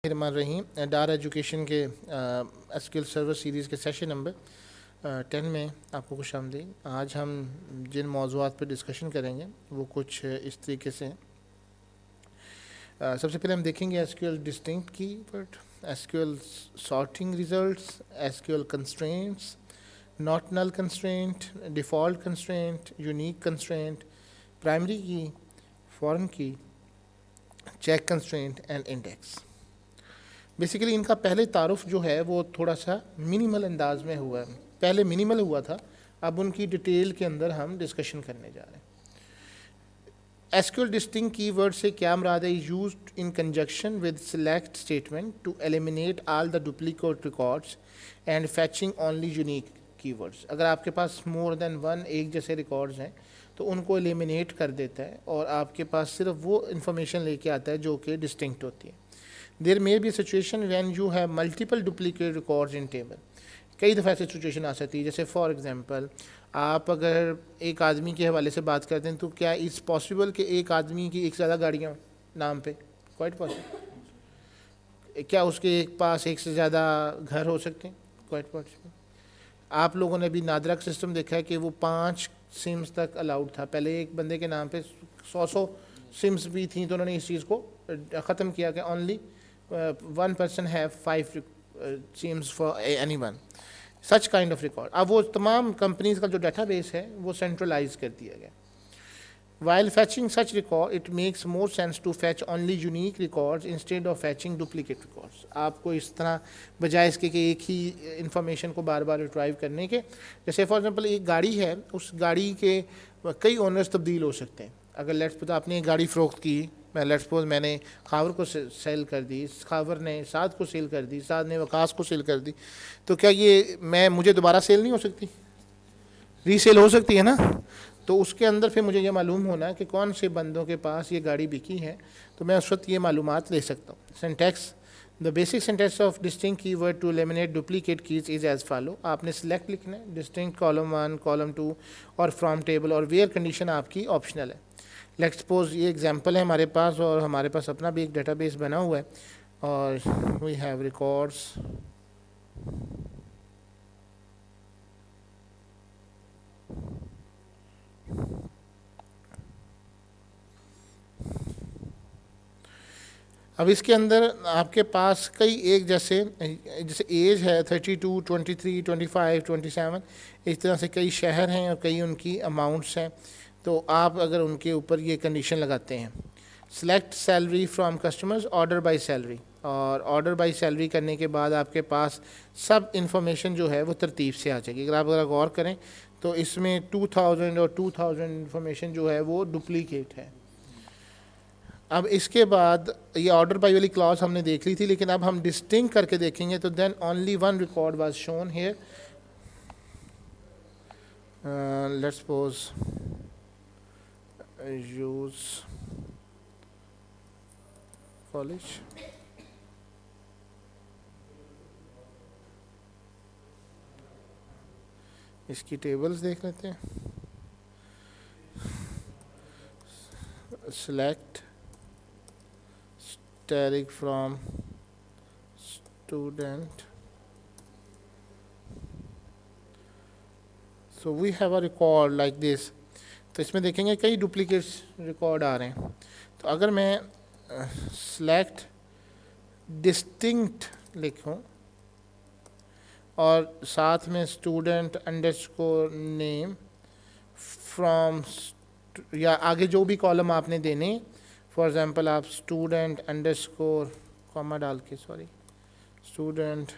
रहीम डार education के SQL server series के session number 10 में आपको खुशामदीद। आज हम जिन मौज़ूआत पर डिस्कशन करेंगे वो कुछ इस तरीके से हैं। सबसे पहले हम देखेंगे SQL distinct keyword, SQL sorting results, SQL constraints, not null constraint, default constraint, unique constraint, primary key, foreign key, check constraint and index. Basically इनका पहले तारुफ जो है वो थोड़ा सा मिनिमल अंदाज में हुआ है, पहले मिनिमल हुआ था, अब उनकी डिटेल के अंदर हम डिस्कशन करने जा रहे हैं। एसक्यूएल डिस्टिंक्ट कीवर्ड से क्या मुराद है? Used in conjunction with select statement to eliminate all the duplicate records and fetching only unique keywords. अगर आपके पास मोर देन वन एक जैसे रिकॉर्ड्स हैं तो उनको एलिमिनेट कर देता है और आपके पास सिर्फ वो इंफॉर्मेशन लेके आता है जो कि डिस्टिंक्ट होती है। There may be situation when you have multiple duplicate records in table. कई दफ़ा ऐसी सिचुएशन आ सकती है, जैसे फॉर एग्जांपल आप अगर एक आदमी के हवाले से बात करते हैं तो क्या इस पॉसिबल कि एक आदमी की एक से ज़्यादा गाड़ियाँ नाम पे? Quite possible. क्या उसके एक पास एक से ज़्यादा घर हो सकते हैं? Quite possible. आप लोगों ने भी नादरा का सिस्टम देखा है कि वो 5 सिम्स तक अलाउड था। पहले एक बंदे के नाम पे 100 सिम्स भी थी तो उन्होंने इस चीज़ को ख़त्म किया कि only one person have 5 SIMs for anyone, such kind of record। अब वो तमाम कंपनीज का जो डेटाबेस है वो सेंट्रलाइज कर दिया गया। While fetching such record, it makes more sense to fetch only unique records instead of fetching duplicate records। आपको इस तरह बजाय इसके कि एक ही इंफॉर्मेशन को बार बार रिट्राइव करने के, जैसे फॉर एग्जांपल एक गाड़ी है, उस गाड़ी के कई ओनर्स तब्दील हो सकते हैं। अगर लेट्स सपोज आपने एक गाड़ी फ़रोख्त की, लेट्स सपोज मैंने खावर को सेल कर दी, खावर ने साद को सेल कर दी, साद ने वकास को सेल कर दी, तो क्या ये मुझे दोबारा सेल नहीं हो सकती? रीसेल हो सकती है ना। तो उसके अंदर फिर मुझे ये मालूम होना कि कौन से बंदों के पास ये गाड़ी बिकी है, तो मैं उस वक्त ये मालूमात ले सकता हूँ। Syntax, the basic syntax of distinct keyword to eliminate duplicate keys is as follow. आपने सिलेक्ट लिखना है, डिस्टिंक्ट कॉलम 1, कॉलम 2 और फ्रॉम टेबल, और वेयर कंडीशन आपकी ऑप्शनल है। लेट्स सपोज ये एग्जांपल है हमारे पास, और हमारे पास अपना भी एक डेटाबेस बना हुआ है और वी हैव रिकॉर्ड्स अब इसके अंदर आपके पास कई एक जैसे एज है 32, 23, 25, 27, इस तरह से कई शहर हैं और कई उनकी अमाउंट्स हैं। तो आप अगर उनके ऊपर ये कंडीशन लगाते हैं, select salary from customers, order by salary, और ऑर्डर बाय सैलरी करने के बाद आपके पास सब इंफॉर्मेशन जो है वो तरतीब से आ जाएगी। अगर आप गौर करें तो इसमें 2000 और 2000 इंफॉर्मेशन जो है वो डुप्लीकेट है। अब इसके बाद ये ऑर्डर बाय वाली क्लॉज हमने देख ली थी, लेकिन अब हम डिस्टिंक्ट करके देखेंगे तो then only one record was shown here. Let's suppose use college, इसकी टेबल्स देख लेते हैं। Select static from student, so we have a record like this। तो इसमें देखेंगे कई डुप्लीकेट रिकॉर्ड आ रहे हैं। तो अगर मैं select distinct लिखूं और साथ में स्टूडेंट अंडरस्कोर नेम फ्रॉम, या आगे जो भी कॉलम आपने देने, फॉर एग्जांपल आप स्टूडेंट अंडरस्कोर कॉमा डाल के, sorry, student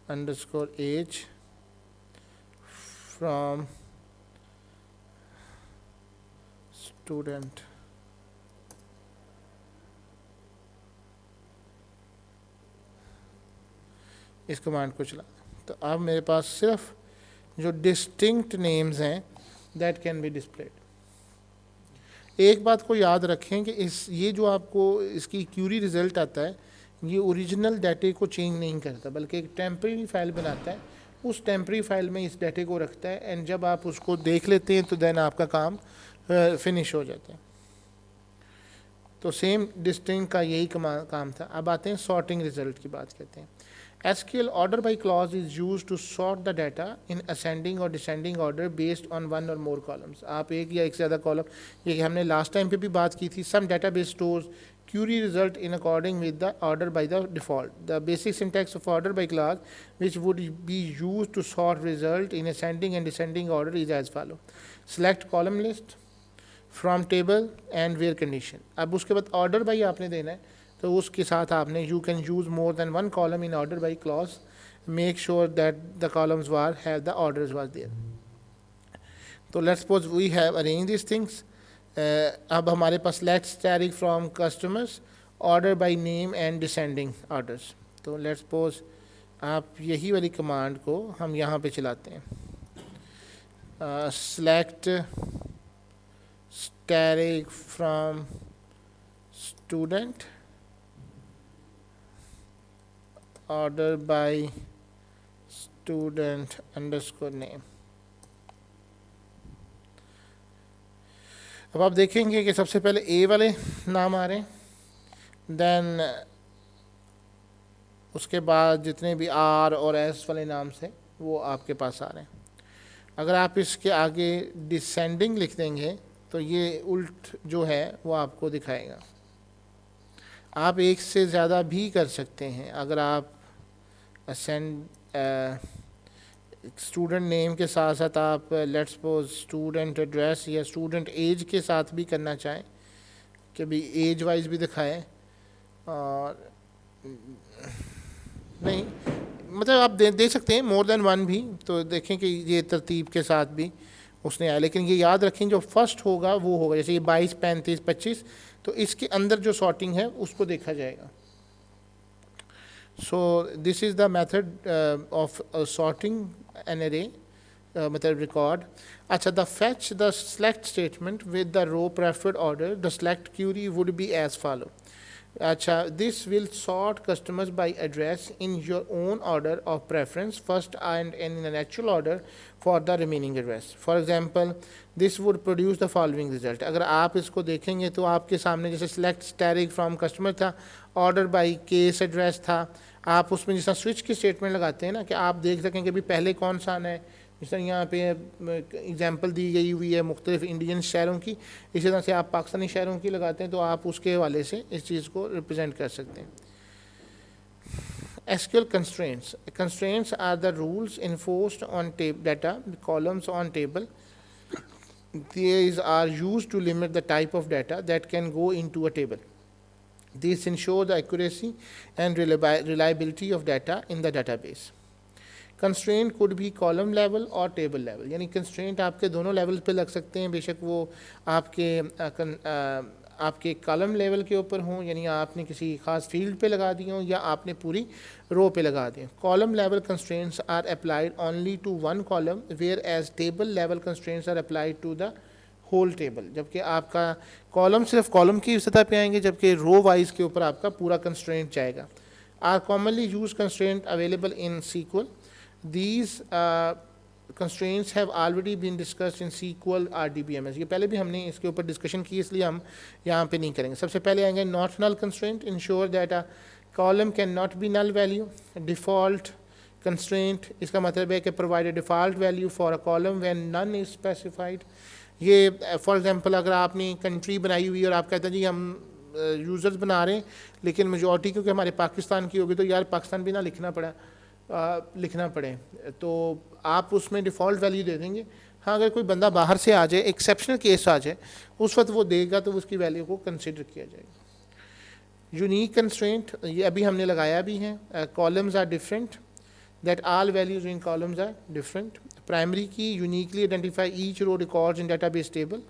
underscore as from student, इस कमांड को चला। तो अब मेरे पास सिर्फ जो डिस्टिंक्ट नेम्स हैं दैट कैन बी डिस्प्लेड। एक बात को याद रखें कि ये जो आपको इसकी क्यूरी रिज़ल्ट आता है, ये ओरिजिनल डाटे को चेंज नहीं करता, बल्कि एक टेम्परेरी फाइल बनाता है, उस टेम्परेरी फाइल में इस डाटे को रखता है, एंड जब आप उसको देख लेते हैं तो देन आपका काम फिनिश हो जाता है। तो सेम डिस्टिंक्ट का यही काम था। अब आते हैं सॉर्टिंग रिजल्ट की बात करते हैं। SQL order by clause is used to sort the data in ascending or descending order based on one or more columns. आप एक या एक से ज़्यादा कॉलम, ये हमने लास्ट टाइम पे भी बात की थी। Some database stores query result in according with the order by the default. The basic syntax of order by clause which would be used to sort result in ascending and descending order is as follow. Select column list from table and where condition. अब उसके बाद order by आपने देना है, तो उसके साथ आपने you can use more than one column in order by clause, make sure that the columns were have the orders was there. तो let's suppose we have arrange this things. अब हमारे पास let's asterisk from customers order by name and descending orders. तो let's suppose आप यही वाली command को हम यहाँ पे चलाते हैं, select asterisk from student order by student underscore name। अब आप देखेंगे कि सबसे पहले ए वाले नाम आ रहे हैं, देन उसके बाद जितने भी आर और एस वाले नाम से वो आपके पास आ रहे हैं। अगर आप इसके आगे डिसेंडिंग लिख देंगे तो ये उल्ट जो है वो आपको दिखाएगा। आप एक से ज़्यादा भी कर सकते हैं। अगर आप स्टूडेंट नेम के साथ साथ आप लेट्स सपोज स्टूडेंट एड्रेस या स्टूडेंट एज के साथ भी करना चाहें कि भी एज वाइज भी दिखाएं, और नहीं मतलब आप दे सकते हैं मोर देन वन भी। तो देखें कि ये तरतीब के साथ भी उसने आया, लेकिन ये याद रखें जो फर्स्ट होगा वो होगा। जैसे ये 22, 35, 25, तो इसके अंदर जो सॉर्टिंग है उसको देखा जाएगा। So this is the method of sorting an array, method record. अच्छा, the fetch the select statement with the row preferred order, the select query would be as follow. अच्छा, this will sort customers by address in your own order of preference first and in a natural order for the remaining address. For example, this would produce the following result. अगर आप इसको देखेंगे तो आपके सामने जैसे select टैरिक from customer था, order by case address था, आप उसमें जैसा स्विच की स्टेटमेंट लगाते हैं ना कि आप देख सकें कि भी पहले कौन सा आना है। जिस तरह यहाँ पे एग्जांपल दी गई हुई है मुख्तलिफ इंडियन शहरों की, इसी तरह से आप पाकिस्तानी शहरों की लगाते हैं तो आप उसके हवाले से इस चीज़ को रिप्रेजेंट कर सकते हैं। SQL constraints. Constraints are the rules enforced on data columns on table. These are used to limit the type of data that can go into a table. These ensure the accuracy and reliability of data in the database. Constraint could be column level और table level, यानी constraint आपके दोनों level पे लग सकते हैं। बेशक वो आपके कॉलम लेवल के ऊपर हों, यानी आपने किसी खास फील्ड पे लगा दिए हों, या आपने पूरी रो पे लगा दिए। Column level constraints are applied only to one column, whereas table level constraints are applied to the whole table. जबकि आपका कॉलम सिर्फ कॉलम की सतह पे आएंगे, जबकि रो वाइज के ऊपर आपका पूरा कंस्ट्रेंट जाएगा। Are commonly use constraint available in SQL. These constraints have already been discussed in SQL RDBMS. ये पहले भी हमने इसके ऊपर डिस्कशन की, इसलिए हम यहाँ पे नहीं करेंगे। सबसे पहले आएंगे not null constraint, ensure that a column can not be null value. Default constraint, इसका मतलब है कि provide a default value for a column when none is specified. ये फॉर एग्जांपल अगर आपने कंट्री बनाई हुई और आप कहते हैं जी हम यूज़र्स बना रहे हैं लेकिन मेजॉरिटी क्योंकि हमारे पाकिस्तान की होगी, तो यार पाकिस्तान भी ना लिखना पड़े, तो आप उसमें डिफ़ॉल्ट वैल्यू दे देंगे। हाँ, अगर कोई बंदा बाहर से आ जाए, एक्सेप्शनल केस आ जाए, उस वक्त वो देगा तो उसकी वैल्यू को कंसिडर किया जाएगा। यूनिक कंस्ट्रेंट, ये अभी हमने लगाया भी है। Columns are different, that all values in columns are different. Primary key uniquely identify each row records in database table.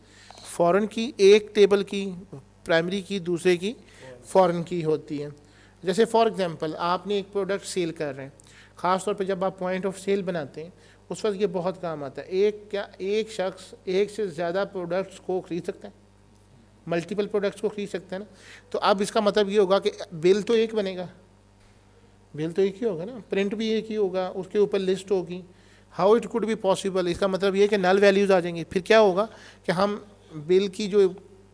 Foreign key एक टेबल की प्राइमरी की, दूसरे की फॉरेन की होती है। जैसे फॉर एग्जांपल आपने एक प्रोडक्ट सेल कर रहे हैं, ख़ास तौर पे जब आप पॉइंट ऑफ सेल बनाते हैं उस वक्त ये बहुत काम आता है। एक शख्स एक से ज़्यादा प्रोडक्ट्स को ख़रीद सकता है, मल्टीपल प्रोडक्ट्स को ख़रीद सकते हैं ना। तो अब इसका मतलब ये होगा कि बिल तो एक बनेगा, बिल तो एक ही होगा ना, प्रिंट भी एक ही होगा, उसके ऊपर लिस्ट होगी। How it could be possible, इसका मतलब ये कि नल वैल्यूज़ आ जाएंगी। फिर क्या होगा कि हम बिल की जो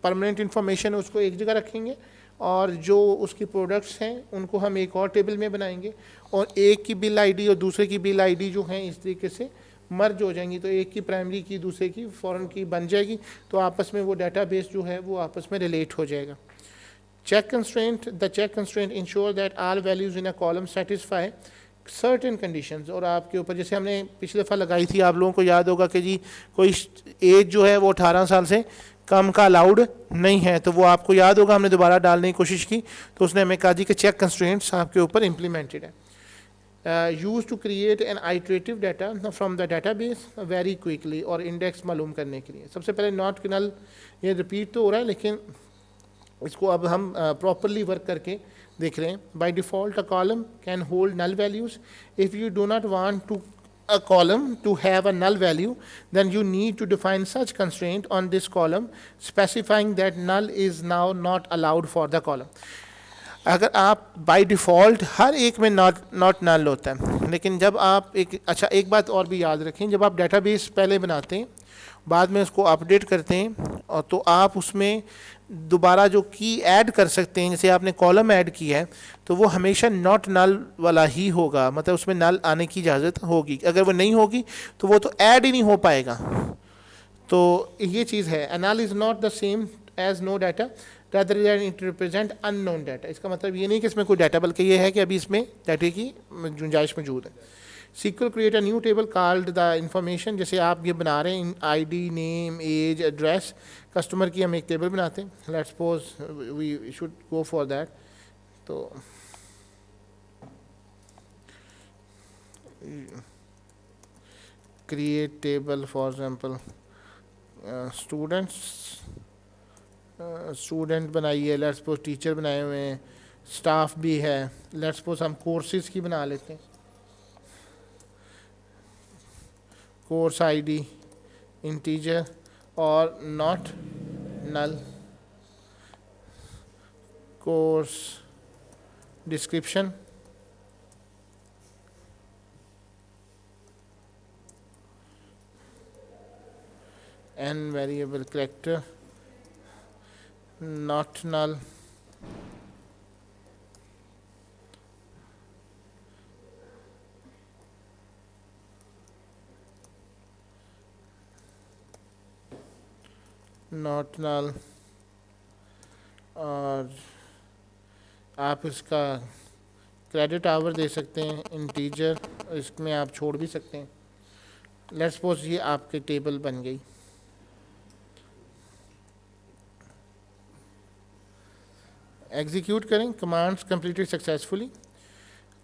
परमानेंट इंफॉर्मेशन है उसको एक जगह रखेंगे, और जो उसकी प्रोडक्ट्स हैं उनको हम एक और टेबल में बनाएंगे, और एक की बिल आईडी और दूसरे की बिल आईडी जो है इस तरीके से मर्ज हो जाएंगी, तो एक की प्राइमरी की दूसरे की फॉरेन की बन जाएगी, तो आपस में वो डाटाबेस जो है वो आपस में रिलेट हो जाएगा। Check constraint, the check constraint ensure that all values in a column satisfy certain conditions. और आपके ऊपर जैसे हमने पिछले दफ़ा लगाई थी, आप लोगों को याद होगा कि जी कोई एज जो है वो 18 साल से कम का अलाउड नहीं है, तो वो आपको याद होगा हमने दोबारा डालने की कोशिश की, तो उसने हमें कहा जी कि चेक कंस्ट्रेंट्स आपके ऊपर इम्प्लीमेंटेड है। Use to create an iterative data from the database very quickly, और इंडेक्स मालूम करने के लिए सबसे पहले नॉट नल, ये रिपीट तो हो रहा है लेकिन इसको अब हम प्रॉपरली वर्क करके देख रहे हैं। By default a column can hold null values, if you do not want to a column to have a null value, then you need to define such constraint on this column specifying that null is now not allowed for the column. अगर आप by default हर एक में not null होता है, लेकिन जब आप एक बात और भी याद रखें, जब आप डेटाबेस पहले बनाते हैं बाद में उसको अपडेट करते हैं, और तो आप उसमें दोबारा जो की ऐड कर सकते हैं, जैसे आपने कॉलम ऐड किया है तो वो हमेशा नॉट नल वाला ही होगा, मतलब उसमें नल आने की इजाज़त होगी, अगर वो नहीं होगी तो वो तो ऐड ही नहीं हो पाएगा। तो ये चीज़ है, a null is not the same as no data rather than it represent unknown data। इसका मतलब ये नहीं कि इसमें कोई डाटा, बल्कि ये है कि अभी इसमें डाटे की गुंजाइश मौजूद है। SQL create a new table called the information, जैसे आप ये बना रहे हैं ID, name, age, address, customer की हम एक टेबल बनाते हैं, let's suppose we should go for that. तो create table for example students, student बनाइए, लेट्स सपोज टीचर बनाए हुए हैं, स्टाफ भी है, लेट्स सपोज हम कोर्सेज की बना लेते हैं, कोर्स आईडी इंटीजर और not null, course description n variable character not null, not null, और आप इसका क्रेडिट आवर दे सकते हैं इंटीजर, इसमें आप छोड़ भी सकते हैं। लेट्स सपोज ये आपकी टेबल बन गई। एग्जीक्यूट करें, कमांड्स कंप्लीटेड सक्सेसफुली।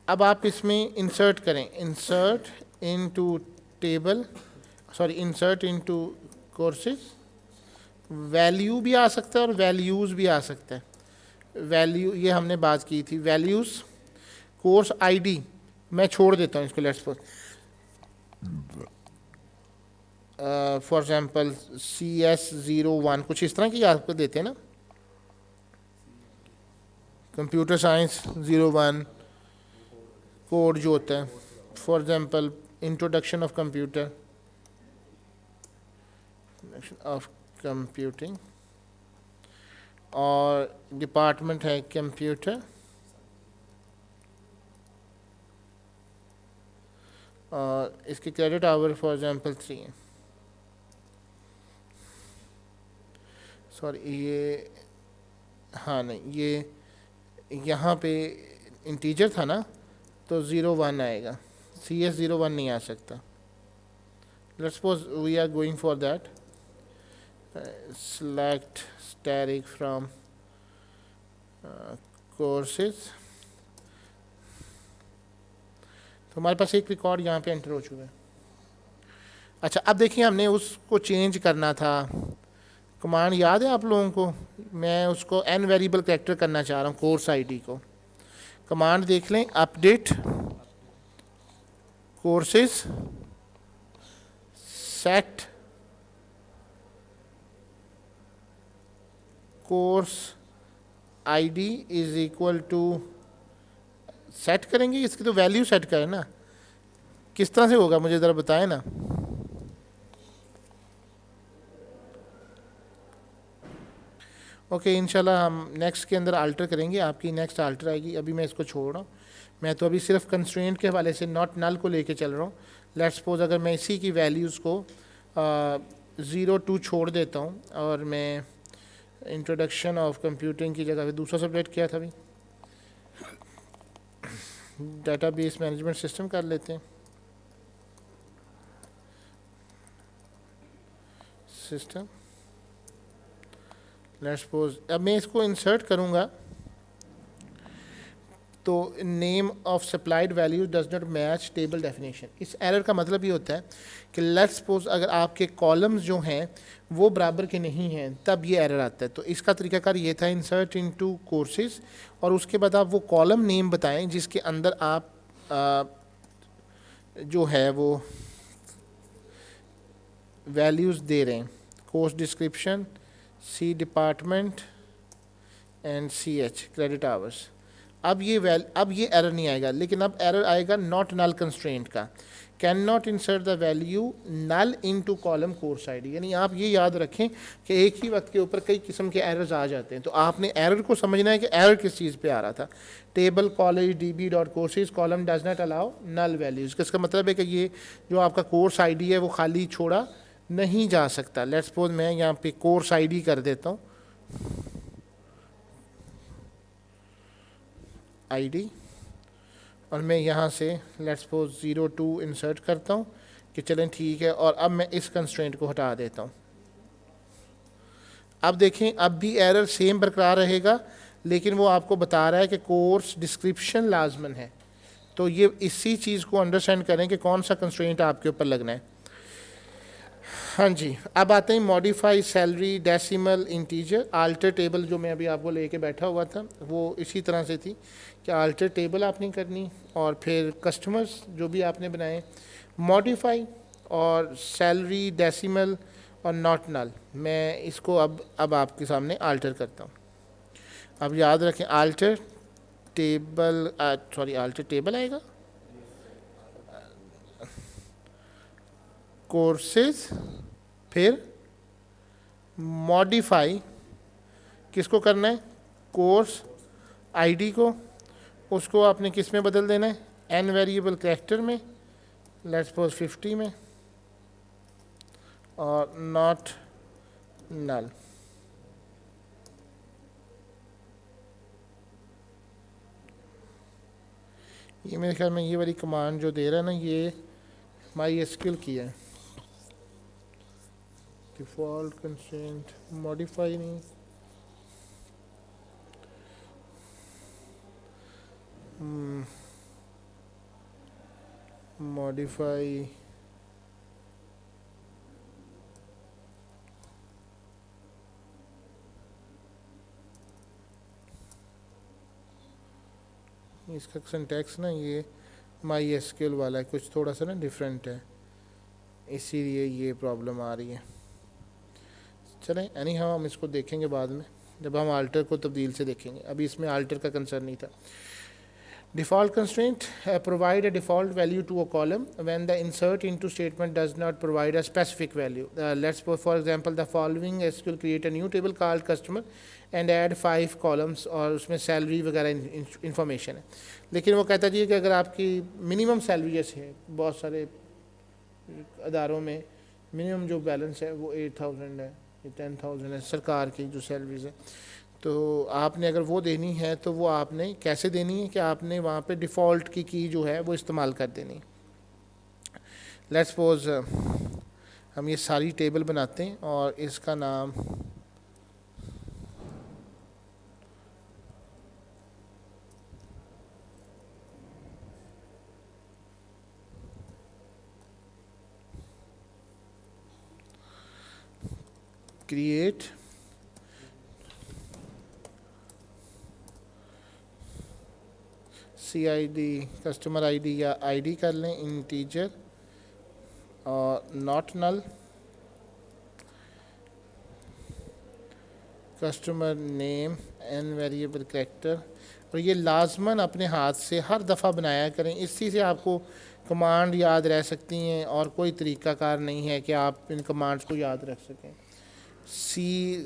अब आप इसमें इंसर्ट करें, insert into table, sorry insert into courses, value भी आ सकता है और वैल्यूज़ भी आ सकता है। वैल्यू ये हमने बात की थी, वैल्यूज़, कोर्स आईडी मैं छोड़ देता हूँ इसको, let's suppose for example CS01 कुछ इस तरह की आपको देते हैं ना, कंप्यूटर साइंस 01 कोड जो होता है, for example introduction of computer, of computing, और डिपार्टमेंट है कंप्यूटर, और इसकी क्रेडिट आवर फॉर एग्जांपल 3 है। सॉरी ये, हाँ नहीं, ये यहाँ पे इंटीजर था ना, तो 01 आएगा, CS01 नहीं आ सकता। Let's suppose we are going for that, select static from courses, तो हमारे पास एक रिकॉर्ड यहाँ पे एंटर हो चुका है। अच्छा अब देखिए हमने उसको चेंज करना था, कमांड याद है आप लोगों को, मैं उसको n वेरिएबल कैरेक्टर करना चाह रहा हूँ कोर्स आईडी को। कमांड देख लें, update courses set course ID is equal to, set करेंगे इसकी तो वैल्यू सेट करें ना, किस तरह से होगा मुझे ज़रा बताएं ना। ओके, इंशाल्लाह हम नेक्स्ट के अंदर अल्टर करेंगे, आपकी नेक्स्ट अल्टर आएगी। अभी मैं इसको छोड़ रहा हूँ, मैं तो अभी सिर्फ कंस्ट्रेंट के हवाले से नॉट नल को लेके चल रहा हूँ। लेट्स सपोज अगर मैं इसी की वैल्यूज़ को 0 2 छोड़ देता हूँ और मैं इंट्रोडक्शन ऑफ कंप्यूटिंग की जगह पे दूसरा सब्जेक्ट क्या था अभी, डेटाबेस मैनेजमेंट सिस्टम कर लेते हैं, सिस्टम। लेट्स सपोज अब मैं इसको इंसर्ट करूँगा तो name of supplied value does not match table definition. इस एरर का मतलब ये होता है कि लेट्स सपोज अगर आपके कॉलम्स जो हैं वो बराबर के नहीं हैं, तब ये एरर आता है। तो इसका तरीकाकार ये था, इंसर्ट इनटू कोर्सेज, और उसके बाद आप वो कॉलम नेम बताएं जिसके अंदर आप जो है वो वैल्यूज़ दे रहे हैं। Course description, C department and C H credit hours. अब ये एरर नहीं आएगा, लेकिन अब एरर आएगा नॉट नल कंस्ट्रेंट का, can not insert the value null into column course ID. यानी आप ये याद रखें कि एक ही वक्त के ऊपर कई किस्म के एरर्स आ जाते हैं, तो आपने एरर को समझना है कि एरर किस चीज़ पे आ रहा था। Table college DB dot courses column does not allow null values, इसका मतलब है कि ये जो आपका कोर्स ID है वो खाली छोड़ा नहीं जा सकता। लेट्स सपोज मैं यहाँ पे कोर्स ID कर देता हूँ, ID, और मैं यहाँ से लेट्स सपोज 0 2 इंसर्ट करता हूँ कि चलें ठीक है, और अब मैं इस कंस्ट्रेंट को हटा देता हूँ। अब देखें अब भी एरर सेम बरकरार रहेगा, लेकिन वो आपको बता रहा है कि कोर्स डिस्क्रिप्शन लाजमन है। तो ये इसी चीज़ को अंडरस्टैंड करें कि कौन सा कंस्ट्रेंट आपके ऊपर लगना है। हाँ जी, अब आते हैं modify salary decimal integer. Alter table जो मैं अभी आपको लेके बैठा हुआ था वो इसी तरह से थी कि आल्टर टेबल आपने करनी, और फिर कस्टमर्स जो भी आपने बनाए, मॉडिफाई और सैलरी डेसिमल और नॉट नल। मैं इसको अब आपके सामने आल्टर करता हूँ। अब याद रखें alter table, sorry alter table आएगा, कोर्सेज, फिर मॉडिफाई किसको करना है, कोर्स ID को, उसको आपने किस में बदल देना है, n वेरिएबल कैरेक्टर में, लेट्स सपोज 50 में, और नॉट नल। ये मेरे ख्याल में ये वाली कमांड जो दे रहा है ना, ये MySQL की है। डिफ़ॉल्ट कंस्ट्रेंट मॉडिफाई नहीं, मॉडिफाई इसका सिंटैक्स ना ये MySQL वाला है, कुछ थोड़ा सा ना डिफरेंट है, इसीलिए ये प्रॉब्लम आ रही है। चलें एनी हाउ हम इसको देखेंगे बाद में जब हम आल्टर को तब्दील से देखेंगे, अभी इसमें आल्टर का कंसर्न नहीं था। Default constraint, provide a default value to a column when the insert into statement does not provide a specific value. Let's suppose for example the following SQL create a new table called customer and add 5 columns और उसमें salary वगैरह information है, लेकिन वो कहता जी कि अगर आपकी मिनिमम सैलरी जैसे है, बहुत सारे अदारों में मिनिमम जो बैलेंस है वो 8,000 है, 10,000 है, सरकार की जो सैलरीज है, तो आपने अगर वो देनी है तो वो आपने कैसे देनी है कि आपने वहाँ पे डिफ़ॉल्ट की जो है वो इस्तेमाल कर देनी। लेट्स सपोज हम ये सारी टेबल बनाते हैं और इसका नाम क्रिएट CID कस्टमर ID या ID कर लें इंटीजर और not null, customer name n variable character, और ये लाजमन अपने हाथ से हर दफ़ा बनाया करें, इसी से आपको कमांड याद रह सकती हैं और कोई तरीक़ाकार नहीं है कि आप इन कमांड्स को याद रख सकें।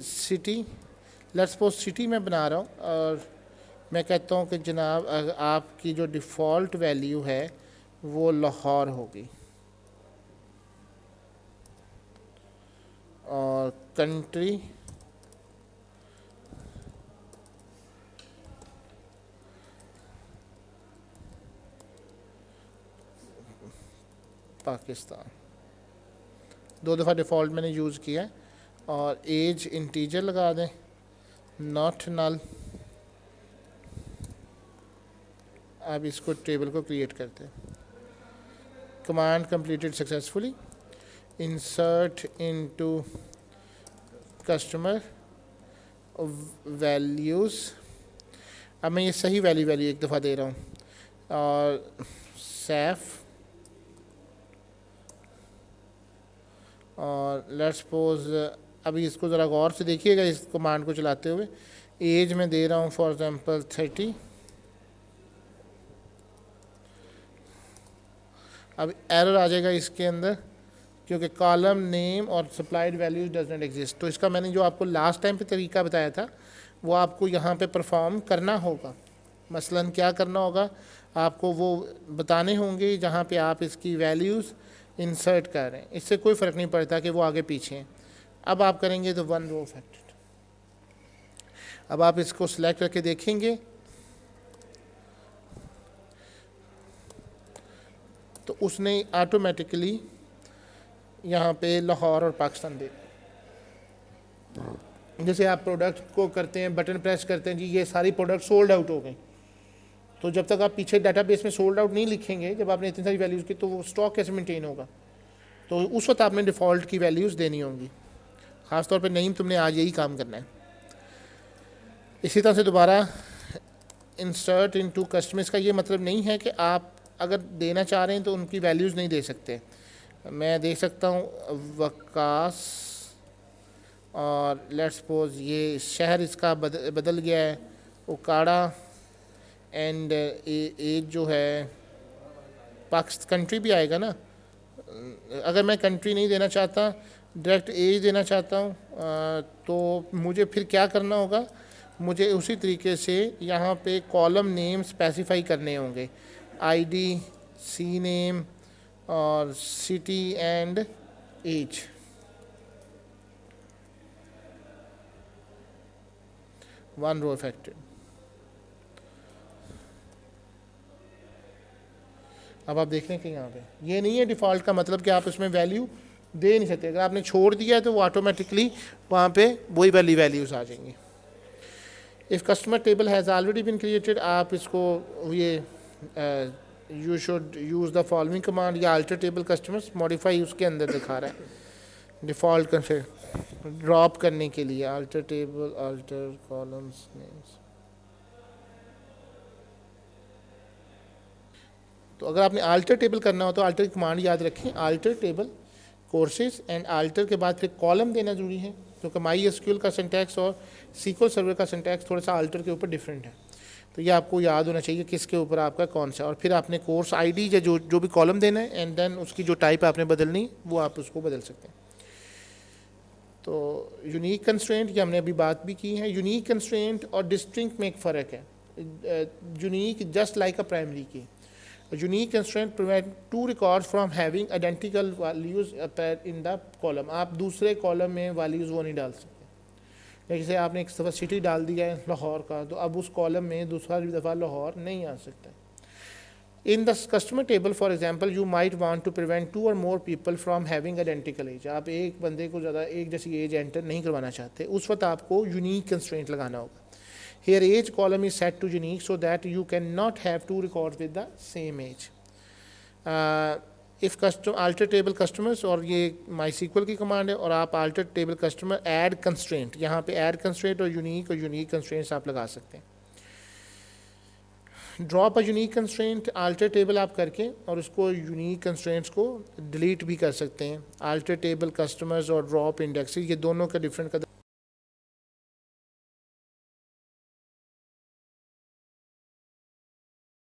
सिटी लेट्स सपोज सिटी में बना रहा हूँ और मैं कहता हूँ कि जनाब आपकी जो डिफ़ॉल्ट वैल्यू है वो लाहौर होगी और कंट्री पाकिस्तान, 2 दफ़ा डिफ़ॉल्ट मैंने यूज़ किया है। और एज इंटीजर लगा दें, नॉट नल। अब इसको टेबल को क्रिएट करते हैं। Command completed successfully, insert into customer values. अब मैं ये सही वैल्यू एक दफ़ा दे रहा हूँ और सैफ, और लेट्स सपोज अभी इसको ज़रा गौर से देखिएगा इस कमांड को चलाते हुए। एज में दे रहा हूँ फॉर एग्जांपल 30। अब एरर आ जाएगा इसके अंदर क्योंकि कॉलम नेम और supplied values does not exist. तो इसका मैंने जो आपको लास्ट टाइम पे तरीका बताया था वो आपको यहाँ पे परफॉर्म करना होगा। मसलन क्या करना होगा, आपको वो बताने होंगे जहाँ पे आप इसकी वैल्यूज़ इंसर्ट कर रहे हैं। इससे कोई फ़र्क नहीं पड़ता कि वो आगे पीछे हैं। अब आप करेंगे तो 1 रो अफेक्टेड। अब आप इसको सिलेक्ट करके देखेंगे तो उसने ऑटोमेटिकली यहाँ पे लाहौर और पाकिस्तान दे। जैसे आप प्रोडक्ट को करते हैं, बटन प्रेस करते हैं, जी ये सारी प्रोडक्ट सोल्ड आउट हो गई, तो जब तक आप पीछे डाटाबेस में सोल्ड आउट नहीं लिखेंगे, जब आपने इतनी सारी वैल्यूज़ की, तो वो स्टॉक कैसे मेंटेन होगा। तो उस वक्त आपने डिफ़ॉल्ट की वैल्यूज़ देनी होंगी। ख़ासतौर पे नहीं, तुमने आज यही काम करना है। इसी तरह से दोबारा इंसर्ट इनटू कस्टमर्स का ये मतलब नहीं है कि आप अगर देना चाह रहे हैं तो उनकी वैल्यूज़ नहीं दे सकते। मैं दे सकता हूँ वकास, और लेट्स सपोज ये शहर इसका बदल गया है उकाड़ा, एंड एज जो है पाकिस्तान, कंट्री भी आएगा ना। अगर मैं कंट्री नहीं देना चाहता, डायरेक्ट एज देना चाहता हूँ, तो मुझे फिर क्या करना होगा, मुझे उसी तरीके से यहाँ पे कॉलम नेम स्पेसिफाई करने होंगे, आईडी, सी नेम और city and age. One row affected. अब आप देख रहे हैं कि यहाँ पे ये नहीं है डिफ़ॉल्ट का मतलब कि आप इसमें वैल्यू दे नहीं सकते। अगर आपने छोड़ दिया है तो वो ऑटोमेटिकली वहाँ पे वही वाली वैल्यूज़ आ जाएंगी। If customer table has already been created, आप इसको ये you should use the following command, या अल्टर टेबल कस्टमर्स मॉडिफाई उसके अंदर दिखा रहा है डिफ़ॉल्ट कंफिगर ड्रॉप करने के लिए, alter table alter columns names. तो अगर आपने अल्टर टेबल करना हो तो अल्टर की कमांड याद रखें, alter table courses, and alter के बाद फिर कॉलम देना जरूरी है, क्योंकि माई एसक्यूएल का सिंटैक्स और सीक्वल सर्वर का सिंटैक्स थोड़ा सा अल्टर के ऊपर डिफरेंट है। तो ये आपको याद होना चाहिए किसके ऊपर आपका कौन सा, और फिर आपने कोर्स आईडी या जो भी कॉलम देना है, एंड देन उसकी जो टाइप आपने बदलनी वो आप उसको बदल सकते हैं। तो यूनिक कंस्ट्रेंट की हमने अभी बात भी की है। यूनिक कंस्ट्रेंट और डिस्टिंक्ट में एक फ़र्क है। Unique just like a primary की, unique constraint prevent two records from having identical values appear in the column। आप दूसरे कॉलम में वैल्यूज़ वो नहीं डाल सकते। जैसे आपने एक दफ़ा सिटी डाल दिया है लाहौर का, तो अब उस कॉलम में दूसरा दफ़ा लाहौर नहीं आ सकता। In the customer table for example you might want to prevent 2 और more people from having identical age. आप एक बंदे को ज़्यादा एक जैसी एज एंटर नहीं करवाना चाहते, उस वक्त आपको यूनिक कंस्ट्रेंट लगाना होगा। Here age column is set to unique so that you cannot have two records with the same age। if custom alter table customers, और ये MySQL की कमांड है, और आप alter table customer add constraint, यहाँ पे add constraint और unique constraints आप लगा सकते हैं। Drop a unique constraint, alter table आप करके और उसको यूनिक कंस्ट्रेंट्स को डिलीट भी कर सकते हैं। अल्टर टेबल कस्टमर्स और ड्रॉप इंडेक्स, ये दोनों का डिफरेंट